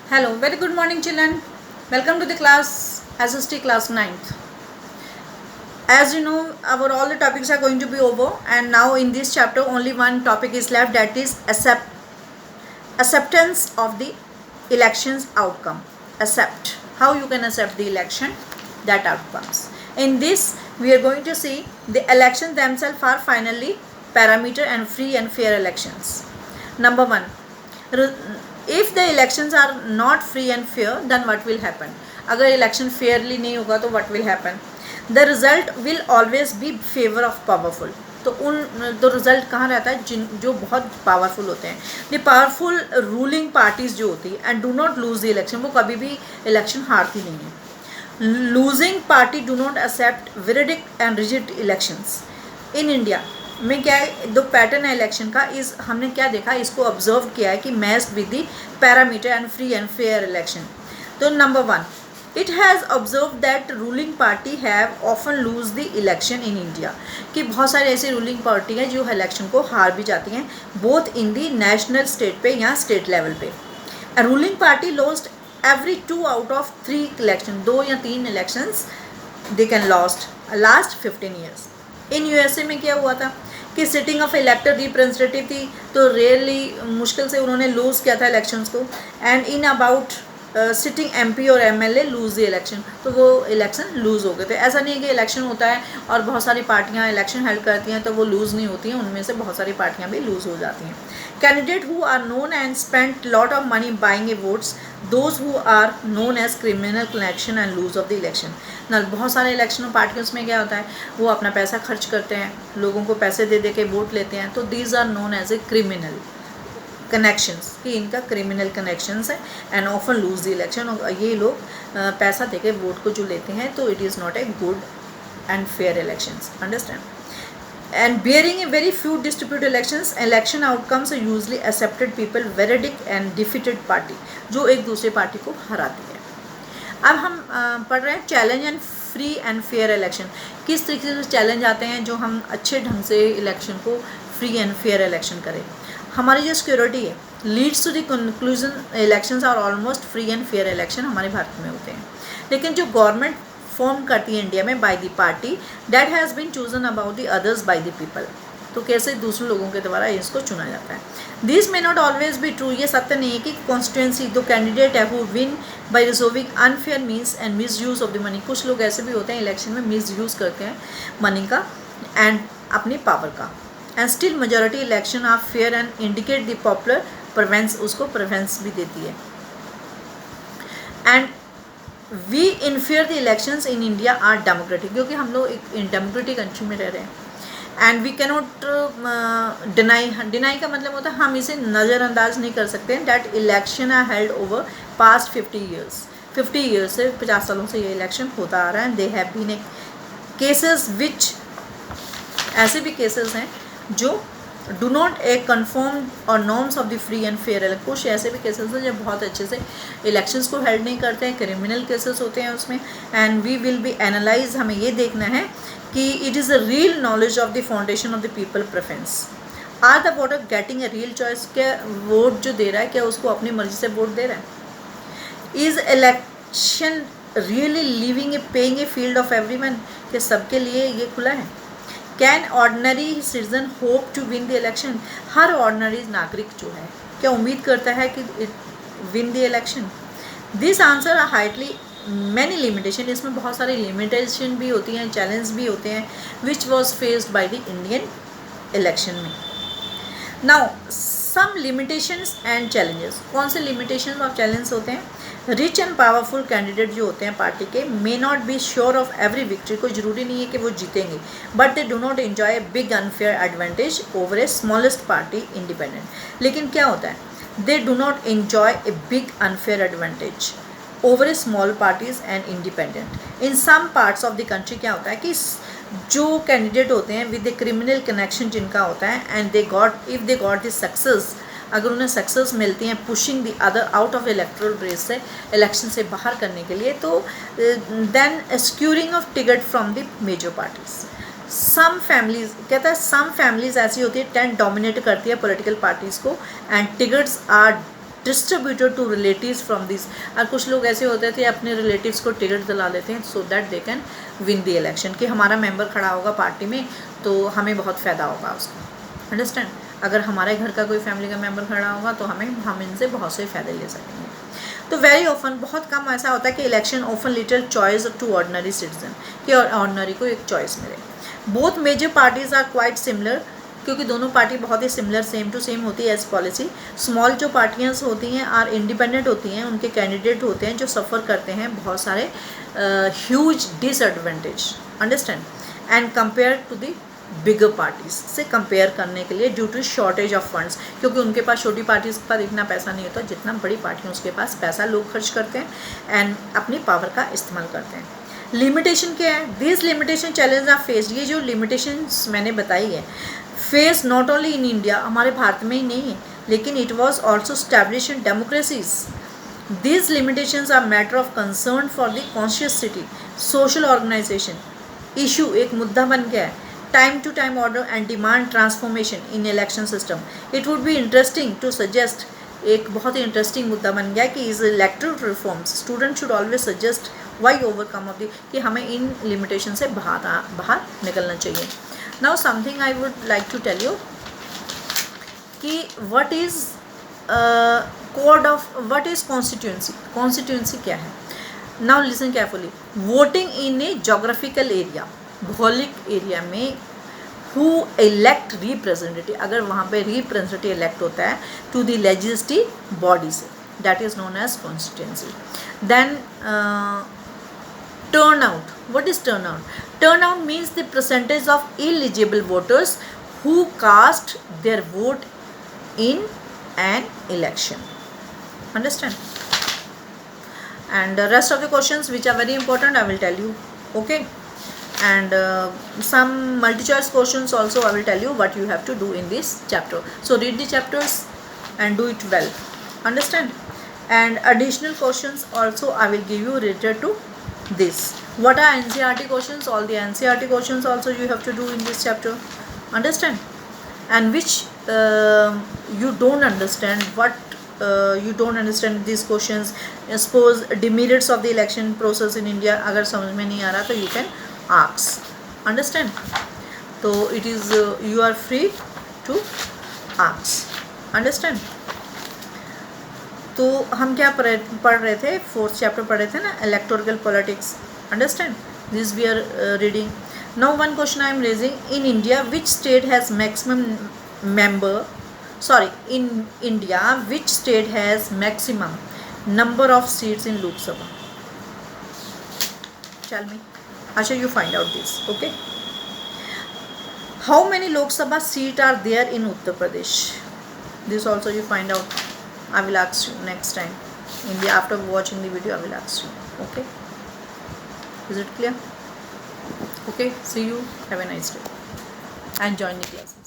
Hello, very good morning, children. Welcome to the class SST class 9th. As you know, our all the topics are going to be over, and now in this chapter, only one topic is left, that is acceptance of the election's outcome. Accept. How you can accept the election, that outcomes. In this, we are going to see the elections themselves are finally parameter and free and fair elections. Number one, if the elections are not free and fair, then what will happen? अगर election Fairlie नहीं होगा तो what will happen? The result will always be favor of powerful. तो तो result कहाँ रहता है? जो बहुत पावरफुल होते हैं, द पावरफुल रूलिंग पार्टीज जो होती है, and do not lose the election, वो कभी भी इलेक्शन हारती नहीं है. Losing party do not accept verdict and reject elections. In India में क्या है, दो पैटर्न है इलेक्शन का. हमने क्या देखा, इसको ऑब्जर्व किया है कि matched with the parameter and free and fair election. तो number one, it has observe that ruling party have often lose the election in India, कि बहुत सारी ऐसी रूलिंग पार्टी हैं जो इलेक्शन को हार भी जाती हैं, both in the national state पे या स्टेट लेवल पे. Ruling party lost every 2 out of 3 election, 2 या 3 elections they can lost last 15 years. In USA में क्या हुआ था कि सिटिंग ऑफ इलेक्टेड रिप्रेजेंटेटिव थी, तो रेयरली मुश्किल से उन्होंने लूज़ किया था इलेक्शंस को. And in about sitting MP और एमएलए लूज़ द इलेक्शन, तो वो इलेक्शन लूज़ हो गए थे. ऐसा नहीं है कि इलेक्शन होता है और बहुत सारी पार्टियां इलेक्शन हेल्ड करती हैं तो वो लूज़ नहीं होती हैं, उनमें से बहुत सारी पार्टियां भी लूज़ हो जाती हैं. Candidate who are known and spend lot of money buying a votes, those who are known as criminal connection and lose of the election. ना बहुत सारे इलेक्शन पार्टियों में क्या होता है, वो अपना पैसा खर्च करते हैं, लोगों को पैसे दे दे के वोट लेते हैं, तो these are known as a criminal connections, कि इनका क्रिमिनल कनेक्शंस है, and often lose the election. और ये लोग पैसा देके वोट को जो लेते हैं, तो it is not a good and fair elections. Understand? And barring a very few distribute elections, election outcomes are usually accepted people verdict and defeated party, जो एक दूसरे पार्टी को हराती है. अब हम पढ़ रहे हैं challenge and free and fair election. किस तरीके से चैलेंज आते हैं जो हम अच्छे ढंग से इलेक्शन को फ्री एंड फेयर इलेक्शन करें. हमारी जो सिक्योरिटी है leads to the conclusion elections are almost free and fair election हमारे भारत में होते हैं. लेकिन जो गवर्नमेंट फॉर्म करती है इंडिया में by the party that has been chosen about the others by the people, तो कैसे दूसरे लोगों के द्वारा इसको चुना जाता है. This may not always be true. ये सत्य नहीं है कि कॉन्स्टिट्यूंसी दो कैंडिडेट है who win bye reserving unfair means and miss use of the money. कुछ लोग ऐसे भी होते हैं इलेक्शन में मिस यूज़ करते हैं मनी का एंड अपनी पावर का. And still majority election are fair and indicate the popular preference, उसको प्रेफरेंस भी देती है. And we infer the elections in India are democratic, क्योंकि हम लोग एक डेमोक्रेटिक कंट्री में रह रहे हैं. एंड वी कैनॉट डिनाई का मतलब होता है हम इसे नज़रअंदाज नहीं कर सकते. That election are held over past 50 years से 50 सालों से ये इलेक्शन होता आ रहा है. They have been a cases which, ऐसे भी केसेस हैं जो डू नॉट ए कन्फर्म और norms of the free and fair. कुछ ऐसे भी केसेस हैं जो बहुत अच्छे से इलेक्शंस को हेल्ड नहीं करते हैं, क्रिमिनल केसेस होते हैं उसमें. And we will be analyse, हमें ये देखना है कि it is a real knowledge of the foundation of the people preference. Are the voter getting a real choice? क्या वोट जो दे रहा है क्या उसको अपनी मर्जी से वोट दे रहा है? Is election really levelling a playing a field of everyone? क्या सबके लिए ये खुला है? Can ordinary citizen hope to win the election? हर ऑर्डनरी नागरिक जो है क्या उम्मीद करता है कि win the election? This answer are highly many limitation. इसमें बहुत सारी लिमिटेशन भी होती हैं, चैलेंज भी होते हैं, which was faced by the Indian election में. Now some limitations and challenges. कौन से लिमिटेशन और चैलेंज होते हैं? रिच एंड पावरफुल कैंडिडेट जो होते हैं पार्टी के may not be sure of every victory. कोई ज़रूरी नहीं है कि वो जीतेंगे, but they do not enjoy big unfair advantage over a smallest party independent. लेकिन क्या होता है, they do not enjoy a big unfair advantage over a small parties and independent. In some parts of the country क्या होता है कि जो candidate होते हैं विद ए क्रिमिनल कनेक्शन जिनका होता है, and they got if they got the success, अगर उन्हें सक्सेस मिलती हैं pushing the other out of electoral race से, इलेक्शन से बाहर करने के लिए, तो then securing of ticket from the major parties. Some families कहता है ऐसी होती है टेंट डोमिनेट करती है पॉलिटिकल पार्टीज़ को, and tickets are distributed to relatives from these. और कुछ लोग ऐसे होते थे अपने relatives को टिकट दिला लेते हैं so that they can win the election, कि हमारा मेंबर खड़ा होगा पार्टी में तो हमें बहुत फ़ायदा होगा उसको, अंडरस्टैंड. अगर हमारे घर का कोई फैमिली का मेंबर खड़ा होगा तो हम इनसे बहुत से फ़ायदे ले सकेंगे. तो वेरी ऑफन, बहुत कम ऐसा होता है कि election often little choice to ordinary citizen, कि ऑर्डिनरी को एक चॉइस मिले. Both major parties are quite similar, क्योंकि दोनों पार्टी बहुत ही सिमिलर, सेम टू सेम होती है एज पॉलिसी. स्मॉल जो पार्टियाँ होती हैं आर इंडिपेंडेंट होती हैं, उनके कैंडिडेट होते हैं जो सफ़र करते हैं बहुत सारे huge disadvantage, understand, and compare to the bigger parties से कंपेयर करने के लिए due to shortage of funds, क्योंकि उनके पास छोटी पार्टीज पर इतना पैसा नहीं होता जितना बड़ी पार्टियों उसके पास पैसा लोग खर्च करते हैं एंड अपनी पावर का इस्तेमाल करते हैं. लिमिटेशन क्या है? This limitation challenge are faced, ये जो लिमिटेशंस मैंने बताई है face not only in India, हमारे भारत में ही नहीं है, लेकिन it was also establish in democracies. These limitations are matter of concern for the conscious city, social organization. Issue एक मुद्दा बन गया है. Time to time order and demand transformation in election system. It would be interesting to suggest, एक बहुत ही interesting मुद्दा बन गया कि is electoral reforms. Students should always suggest why overcome of the, कि हमें इन limitation से बाहर निकलना चाहिए. Now something I would like to tell you कि what is code of what is constituency. Constituency क्या है? Now listen carefully. Voting in a geographical area, भौगोलिक एरिया में हु इलेक्ट रिप्रेजेंटेटिव, अगर वहाँ पे रिप्रेजेंटेटिव इलेक्ट होता है टू द लेजिस्लेटिव बॉडी से, that is known as constituency. Then turn out. What is turn out? Turn out means the percentage of eligible voters who cast their vote in an election, understand. And the rest of the questions which are very important I will tell you, okay. And some multi choice questions also I will tell you what you have to do in this chapter. So read the chapters and do it well, understand. And additional questions also I will give you related to this. What are NCERT questions? All the NCERT questions also you have to do in this chapter, understand. And which you don't understand, you don't understand these questions, suppose demerits of the election process in India, अगर समझ में नहीं आ रहा तो you can ask, understand. तो it is you are free to ask, understand. तो हम क्या पढ़ रहे थे? 4th चैप्टर पढ़ रहे थे ना, electoral politics, understand. This we are reading. Now one question I am raising, in India which state has maximum in India which state has maximum number of seats in Lok Sabha? Tell me. Asha, you find out this, okay. How many Lok Sabha seats are there in Uttar Pradesh? This also you find out. I will ask you next time. After watching the video I will ask you, okay. Is it clear? Okay, see you. Have a nice day and join the class.